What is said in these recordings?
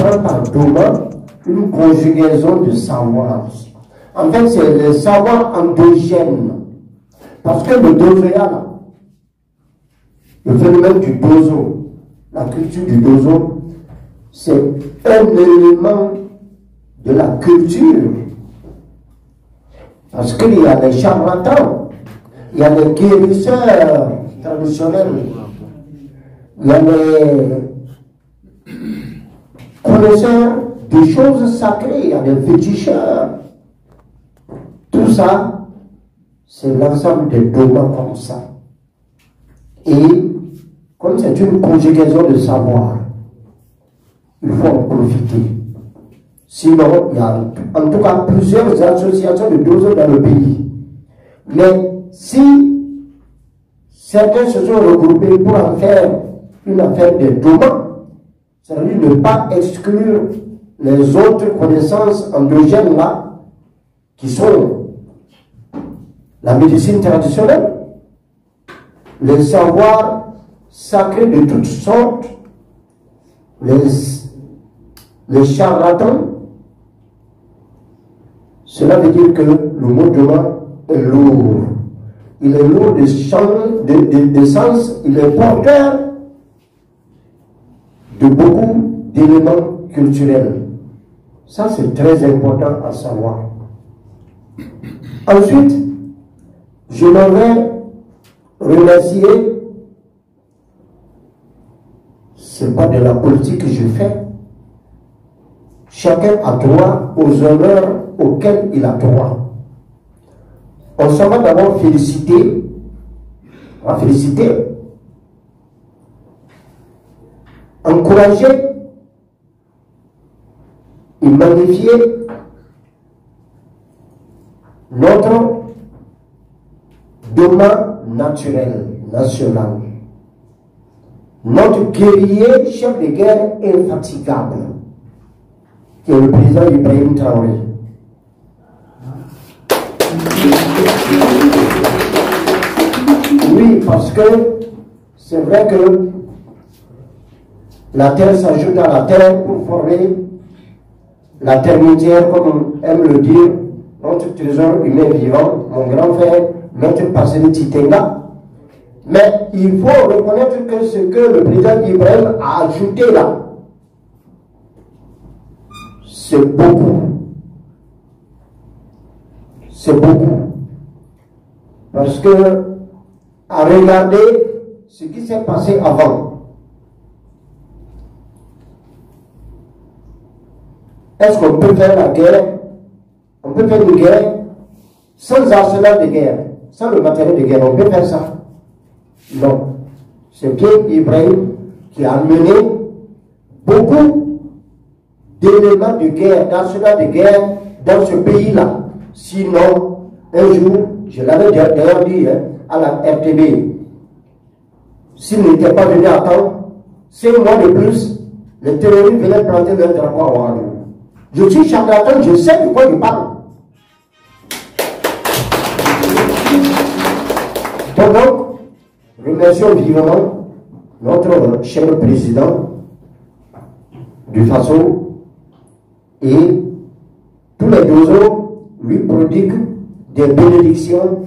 comprendre par dogma une conjugaison de savoir. En fait, c'est le savoir endogène. Parce que le dozoïa, le phénomène du dozo, la culture du dozo, c'est un élément de la culture. Parce qu'il y a les charlatans, il y a les guérisseurs traditionnels, il y a les connaisseurs des choses sacrées, il y a des féticheurs. Tout ça, c'est l'ensemble des dogmas comme ça. Et comme c'est une conjugaison de savoir, il faut en profiter. Sinon, il y a en tout cas plusieurs associations de dozeurs dans le pays. Mais si certains se sont regroupés pour en faire une affaire de dogmas, ça veut dire ne pas exclure les autres connaissances endogènes là, qui sont la médecine traditionnelle, les savoirs sacrés de toutes sortes, les charlatans. Cela veut dire que le mot dogma est lourd. Il est lourd de sens, il est porteur de beaucoup d'éléments culturels. Ça, c'est très important à savoir. Ensuite, je m'en vais remercier, ce n'est pas de la politique que je fais, chacun a droit aux honneurs auxquels il a droit. On s'en va d'abord féliciter, on va féliciter, encourager et magnifier notre dogma naturel, national. Notre guerrier, chef de guerre infatigable, qui est le président Ibrahim Traoré. Oui, parce que c'est vrai que la terre s'ajoute à la terre pour former la termitière, comme on aime le dire, notre trésor humain vivant, mon grand frère, notre passé de Titenga. Mais il faut reconnaître que ce que le président Ibrahim a ajouté là, c'est beaucoup. C'est beaucoup. Parce que, à regarder ce qui s'est passé avant, est-ce qu'on peut faire la guerre? On peut faire une guerre sans arsenal de guerre, sans le matériel de guerre. On peut faire ça? Non. C'est bien Ibrahim qui a amené beaucoup d'éléments de guerre, d'arsenal de guerre dans ce pays-là. Sinon, un jour, je l'avais d'ailleurs dit à la RTB, s'il n'était pas venu à temps, 5 mois de plus, les terroristes venaient planter leur drapeau à Ouagadougou. Je suis charlatan, je sais de quoi je parle. Donc, remercions vivement notre cher président du Faso et tous les dozos lui prodiguent des bénédictions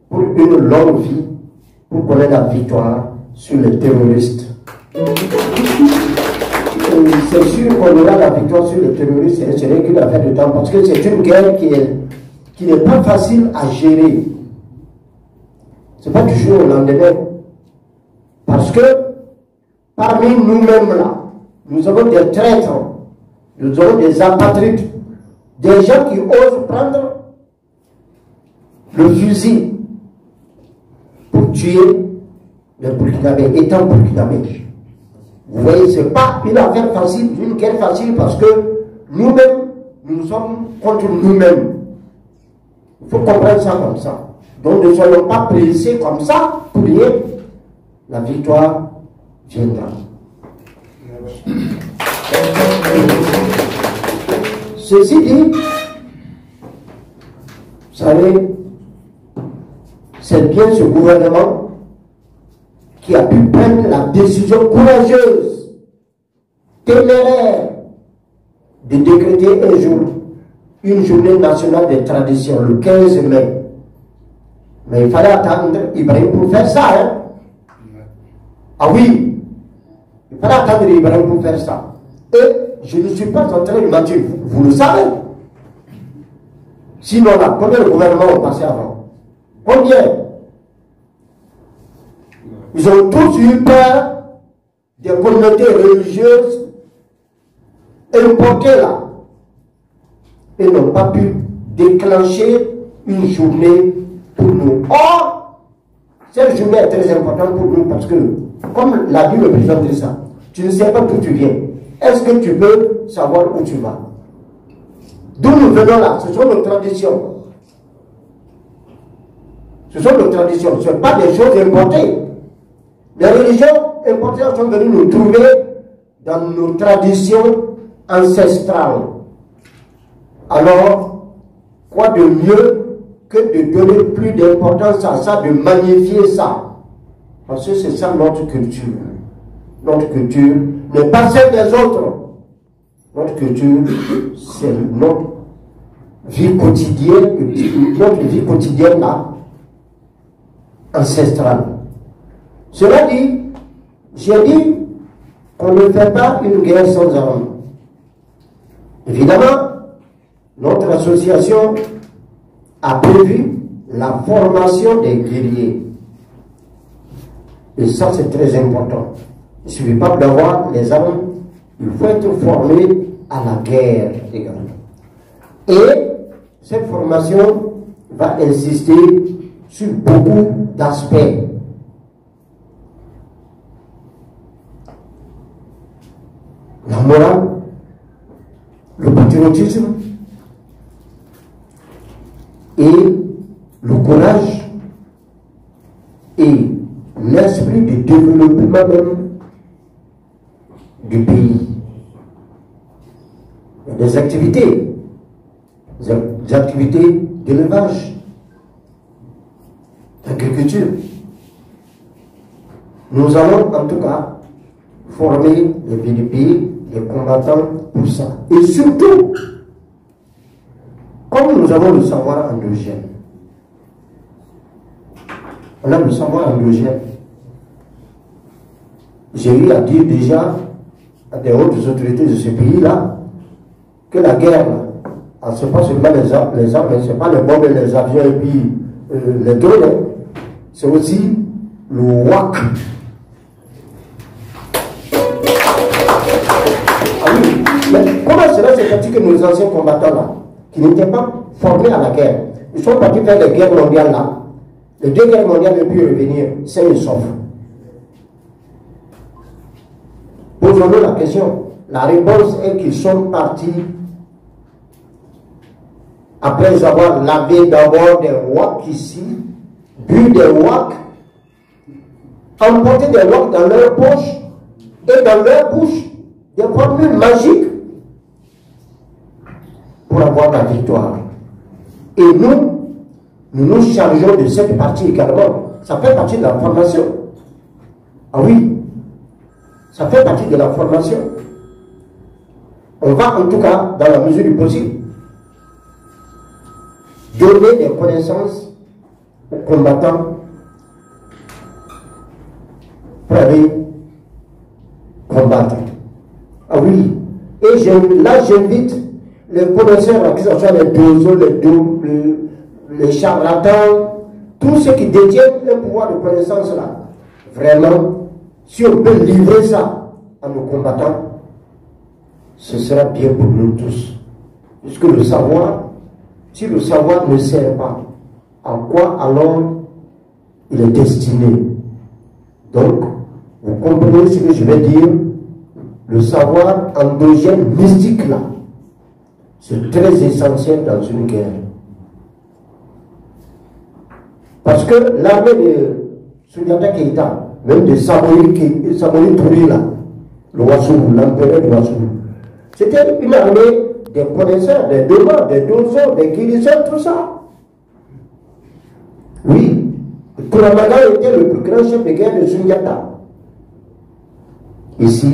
pour une longue vie, pour connaître la victoire sur les terroristes. C'est sûr qu'on aura la victoire sur les terroristes, ce n'est qu'une affaire de temps, parce que c'est une guerre qui n'est pas facile à gérer. Ce n'est pas du jour au lendemain. Parce que parmi nous-mêmes là, nous avons des traîtres, nous avons des apatrides, des gens qui osent prendre le fusil pour tuer les Burkinabés, étant Burkinabés. Vous voyez, ce n'est pas une affaire facile, une guerre facile, parce que nous-mêmes, nous sommes contre nous-mêmes. Il faut comprendre ça comme ça. Donc ne soyons pas pressés comme ça pour rien. La victoire viendra. Ceci dit, vous savez, c'est bien ce gouvernement qui a pu prendre la décision courageuse, téméraire, de décréter un jour une journée nationale des traditions, le 15 mai. Mais il fallait attendre Ibrahim pour faire ça. Hein? Ah oui, il fallait attendre Ibrahim pour faire ça. Et je ne suis pas en train de mentir, vous le savez. Sinon là, combien de gouvernements ont passé avant? Combien? Ils ont tous eu peur des communautés religieuses importées là. Et n'ont pas pu déclencher une journée pour nous. Or, cette journée est très importante pour nous parce que, comme l'a dit le président de ça, tu ne sais pas d'où tu viens. Est-ce que tu peux savoir où tu vas? D'où nous venons là, ce sont nos traditions. Ce sont nos traditions, ce ne sont pas des choses importées. Les religions importées sont venues nous trouver dans nos traditions ancestrales. Alors, quoi de mieux que de donner plus d'importance à ça, de magnifier ça? Parce que c'est ça notre culture. Notre culture n'est pas celle des autres. Notre culture, c'est notre vie quotidienne là, ancestrale. Cela dit, j'ai dit qu'on ne fait pas une guerre sans armes. Évidemment, notre association a prévu la formation des guerriers. Et ça, c'est très important. Il ne suffit pas d'avoir les armes, il faut être formé à la guerre également. Et cette formation va insister sur beaucoup d'aspects. La morale, le patriotisme et le courage et l'esprit de développement même du pays. Il y a des activités d'élevage, d'agriculture. Nous allons en tout cas former les VDP, les combattants pour ça. Et surtout, comme nous avons le savoir endogène, on a le savoir endogène. J'ai eu à dire déjà à des hautes autorités de ce pays-là que la guerre, ce n'est pas seulement les armes, ce n'est pas les bombes et les avions et puis les drones, c'est aussi le WAC. Ah oui, mais comment cela s'est fait que nos anciens combattants-là, qui n'étaient pas formés à la guerre, ils sont partis faire les guerres mondiales là. Les deux guerres mondiales ne peuvent revenir, c'est une sauf. Posons-nous la question. La réponse est qu'ils sont partis après avoir lavé d'abord des WAC ici, bu des WAC, emporté des WAC dans leur poche et dans leur bouche, des formules magiques pour avoir la victoire. Et nous nous chargeons de cette partie également. Ça fait partie de la formation. Ah oui, ça fait partie de la formation. On va en tout cas, dans la mesure du possible, donner des connaissances aux combattants pour aller combattre. Ah oui, et là j'invite les connaisseurs, que ce soit les dozos, les charlatans, tous ceux qui détiennent un pouvoir de connaissance là, vraiment, si on peut livrer ça à nos combattants, ce sera bien pour nous tous. Puisque le savoir, si le savoir ne sert pas, à quoi alors il est destiné? Donc, vous comprenez ce que je vais dire? Le savoir endogène mystique là, c'est très essentiel dans une guerre. Parce que l'armée de Souniata Keïta, même de Samori Touré là, le Ouassoulou, l'empereur de Ouassoulou, c'était une armée des connaisseurs, des Doma, des Dozo, des guérisseurs, tout ça. Oui, Touramaga était le plus grand chef de guerre de Souniata. Ici,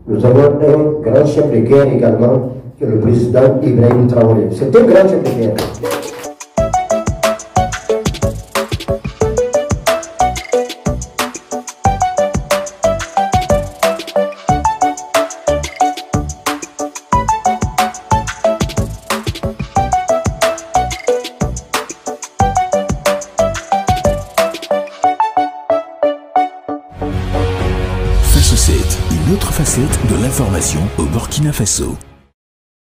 nous avons un grand chef de guerre également que le président Ibrahim Traoré. C'est un grand chef de guerre. Faso 7, une autre facette de l'information au Burkina Faso.